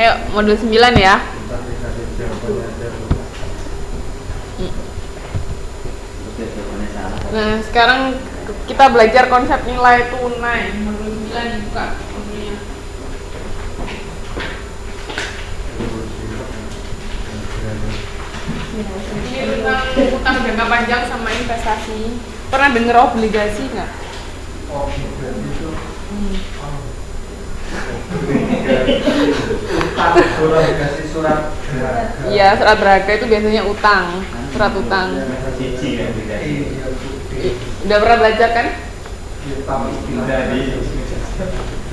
Ayo modul 9 ya. Nah, sekarang kita belajar konsep nilai tunai. Modul 9 buka modulnya. Ini tentang utang jangka panjang sama investasi. Pernah denger obligasi nggak? Obligasi itu surat berharga. Iya, surat berharga itu biasanya utang, surat utang. Udah pernah belajar kan?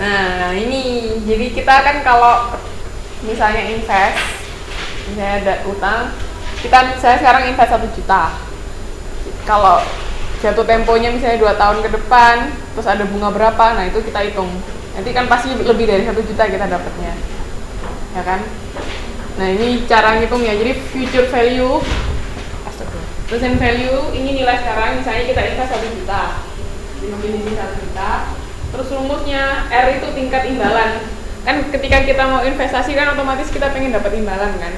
Nah, ini jadi kita kan kalau misalnya invest, misalnya ada utang, saya sekarang invest 1 juta. Kalau jatuh temponya misalnya 2 tahun ke depan, terus ada bunga berapa, nah itu kita hitung. Nanti kan pasti lebih dari 1 juta kita dapatnya, ya kan? Nah ini cara ngitungnya, jadi future value, present value, ini nilai sekarang, misalnya kita invest 1 juta, definisi 1 juta, terus rumusnya R itu tingkat imbalan. Kan ketika kita mau investasi kan otomatis kita pengen dapat imbalan kan?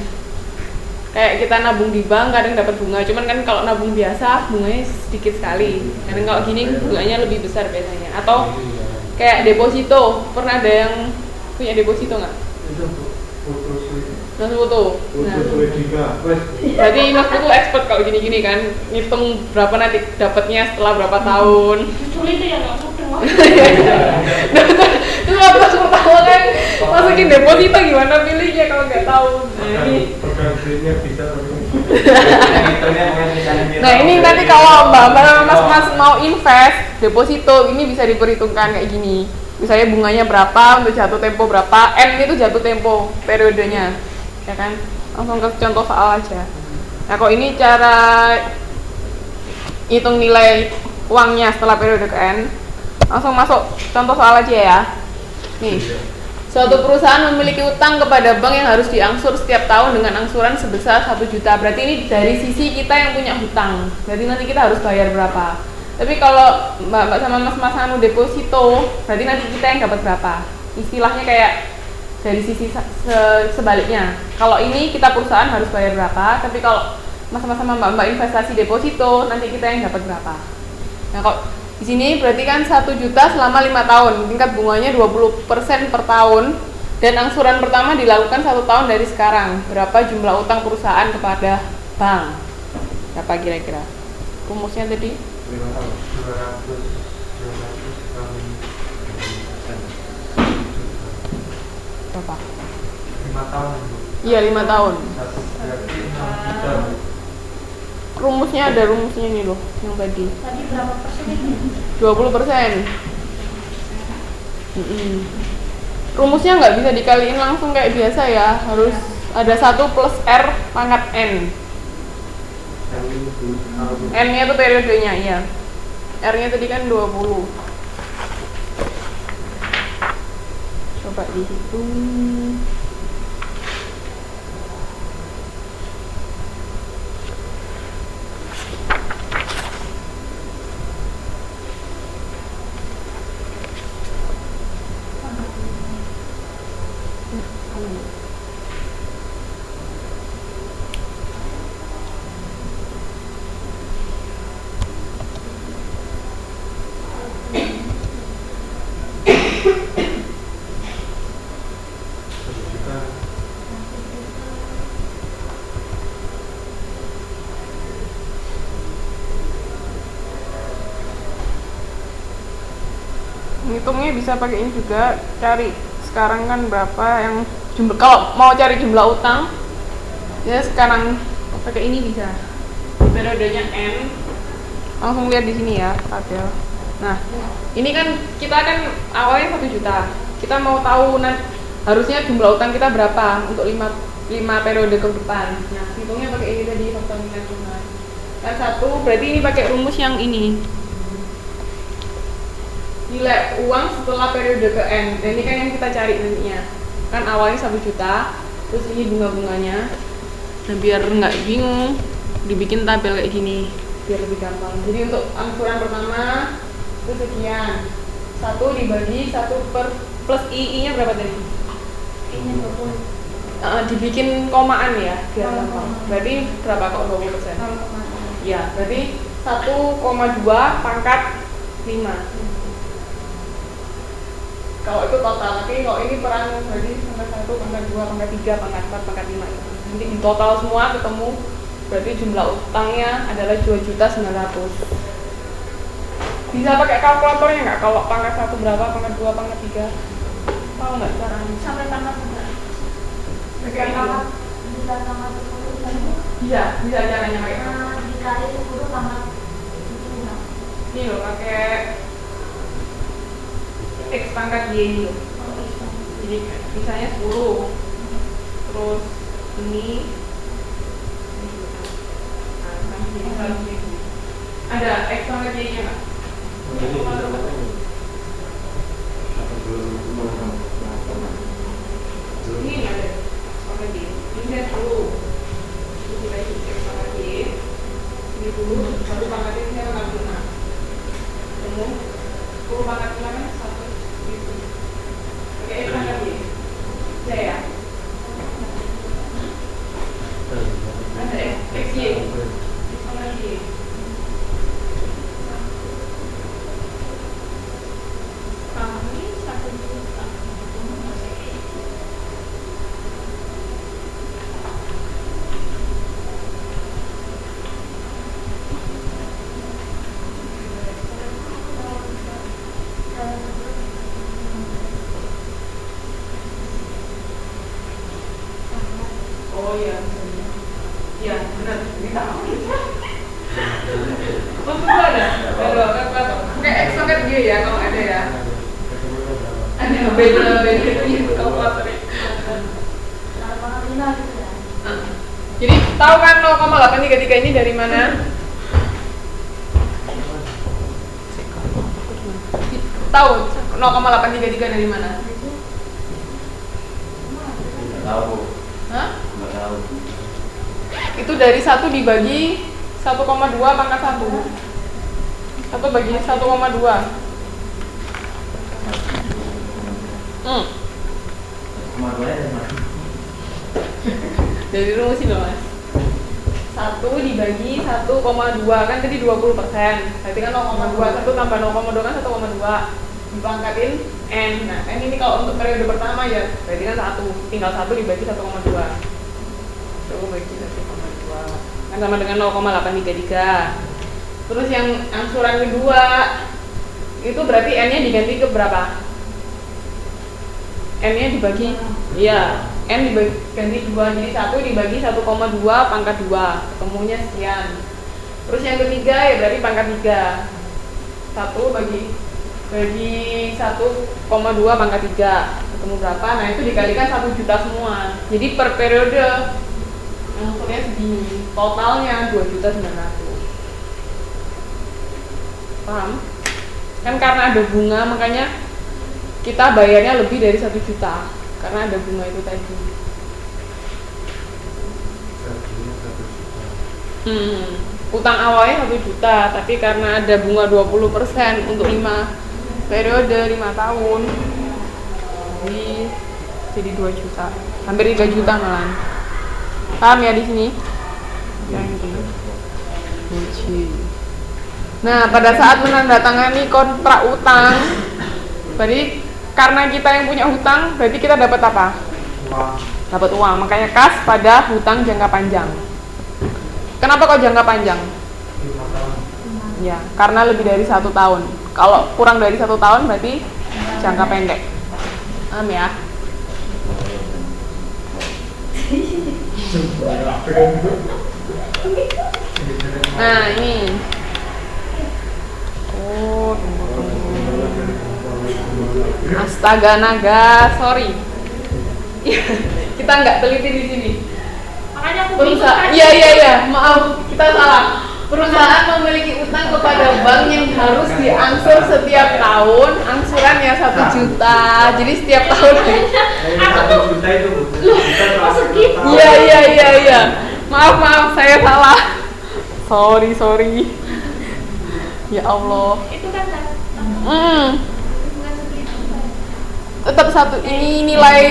Kayak kita nabung di bank kadang dapat bunga, cuman kan kalau nabung biasa bunganya sedikit sekali. Kadang kalau gini bunganya lebih besar biasanya. Atau kayak deposito, pernah ada yang punya deposito nggak? Itu Mas Putu. Nah, berarti Mas Putu expert kalau gini-gini kan, ngitung berapa nanti dapatnya setelah berapa tahun. Sulit ya nggak mudah. Terus waktu pertama kan masukin deposito gimana pilihnya kalau nggak tahu. Nah ini nanti kalau mbak mas mau invest deposito ini bisa diperhitungkan kayak gini. Misalnya bunganya berapa untuk jatuh tempo berapa, N itu jatuh tempo periodenya, ya kan? Langsung ke contoh soal aja. Nah kok ini cara hitung nilai uangnya setelah periode ke N, langsung masuk contoh soal aja ya. Nih, suatu perusahaan memiliki utang kepada bank yang harus diangsur setiap tahun dengan angsuran sebesar 1 juta. Berarti ini dari sisi kita yang punya hutang. Berarti nanti kita harus bayar berapa. Tapi kalau mbak sama mas anu deposito, berarti nanti kita yang dapat berapa. Istilahnya kayak dari sisi sebaliknya. Kalau ini kita perusahaan harus bayar berapa, tapi kalau sama mbak investasi deposito, nanti kita yang dapat berapa. Nah kok di sini berarti kan 1 juta selama 5 tahun, tingkat bunganya 20% per tahun, dan angsuran pertama dilakukan 1 tahun dari sekarang. Berapa jumlah utang perusahaan kepada bank? Berapa kira-kira? Rumusnya tadi? 5 tahun 200 kali Berapa? 5 tahun. Iya 5 tahun. Berarti 6 juta. Rumusnya ada rumusnya nih loh, yang tadi. Tadi berapa persen ini? 20%. Rumusnya nggak bisa dikaliin langsung kayak biasa ya, harus ada 1 plus R pangkat N. N-nya itu periodenya, iya. R-nya tadi kan 20. Coba dihitung. Ngitungnya bisa pakai ini juga, cari sekarang kan berapa yang jumlah, kalau mau cari jumlah utang ya sekarang pakai ini bisa, periodenya N, langsung lihat di sini ya tabel. Nah ini kan kita kan awalnya 1 juta, kita mau tahu harusnya jumlah utang kita berapa untuk 5 periode ke depan. Nah hitungnya pakai ini tadi, faktor nilai tunai. Yang satu berarti ini pakai rumus yang ini, nilai uang setelah periode ke N. Dan ini kan yang kita cari nantinya. Kan awalnya 1 juta, terus ini bunga-bunganya. Nah biar nggak bingung, dibikin tabel kayak gini, biar lebih gampang. Jadi untuk angsuran pertama itu sekian. 1 dibagi 1 per plus I nya berapa tadi? I-nya 20. dibikin komaan ya biar gampang. Berarti berapa kok 20%? Ya, berarti 1,2 pangkat 5. Kalau itu total, tapi kalau ini perang berarti pangkat 1, pangkat 2, pangkat 3, pangkat 4, pangkat 5 itu. Nanti di total semua ketemu, berarti jumlah utangnya adalah 2.900.000. Bisa pakai kalkulatornya nggak? Kalau pangkat 1 berapa, pangkat 2, pangkat 3? Tahu nggak caranya? Sampai pangkat berapa? Pakai ini. Bisa pangkat 10 kan? Bisa caranya pakai. Dikali 10 pangkat 10. Ini loh, pakai X pangkat Y ini loh. Jadi misalnya 10, terus ini jadi 100.000. Ada X pangkat Y nya nggak? Ini nggak ada X pangkat Y. Ini saya 10. Terus kita isi X pangkat Y. Ini dulu, baru pangkat Y saya pangkat 5. Ketemu 10 pangkat 5 kan 1 gitu. Oke, X pangkat Y. Saya ya. Ada X Y. X pangkat Y. Kami 1 juta. Oh iya, iya benar. Ini tahu. Oh itu ada kalkulator. Pakai X pangkat Y ya kalau ada ya. Ada beda kalkulator. Pangkat 5 gitu ya. Jadi tahu kan 0,833 ini dari mana? Tahu 0,833 dari mana? Tahu. Hah? Nggak tahu. Itu dari 1 dibagi 1,2 pangkat 1. 1 bagi 1,2. Cuma dua dari mana? Dari rumus ini loh mas. 1 dibagi 1,2 kan tadi 20%. Berarti kan 0,2, 1 tambah 0,2 kan 1,2. Dipangkatin N. Nah, N ini kalau untuk periode pertama ya, berarti kan 1. Tinggal 1 dibagi 1,2. 1 bagi 1,2. Kan sama dengan 0,833. Terus yang angsuran kedua, itu berarti N-nya diganti ke berapa? N-nya dibagi, iya, N diganti 2, jadi 1 dibagi 1,2 pangkat 2, ketemunya sekian. Terus yang ketiga ya berarti pangkat 3. 1 bagi 1,2 pangkat 3, ketemu berapa? Nah itu dikalikan 1 juta semua. Jadi per periode angsurnya segini, totalnya 2.900.000. Paham? Kan karena ada bunga makanya kita bayarnya lebih dari 1 juta karena ada bunga itu tadi. Utang awalnya 1 juta, tapi karena ada bunga 20% untuk 5 periode 5 tahun, jadi 2 juta, hampir 3 juta malah. Paham ya di sini? Nah, pada saat menandatangani kontrak utang, berarti karena kita yang punya hutang, berarti kita dapat apa? Uang. Dapat uang. Makanya kas pada hutang jangka panjang. Kenapa kok jangka panjang? 5 tahun. Ya, karena lebih dari 1 tahun. Kalau kurang dari 1 tahun berarti jangka pendek. Paham ya? Nah, ini. Oh, astaga naga, sorry. Kita nggak teliti di sini. Makanya aku Perusahaan, bingung kan. iya, maaf, kita salah. Perusahaan memiliki utang kepada bank yang harus diangsur setiap tahun, angsurannya 1 juta. Jadi setiap tahun. Aku 1 juta itu. Oh, segitu. Iya. Maaf, saya salah. Sorry. Ya Allah. Itu kan Hmm. bukan segitu. Tetap 1, ini nilai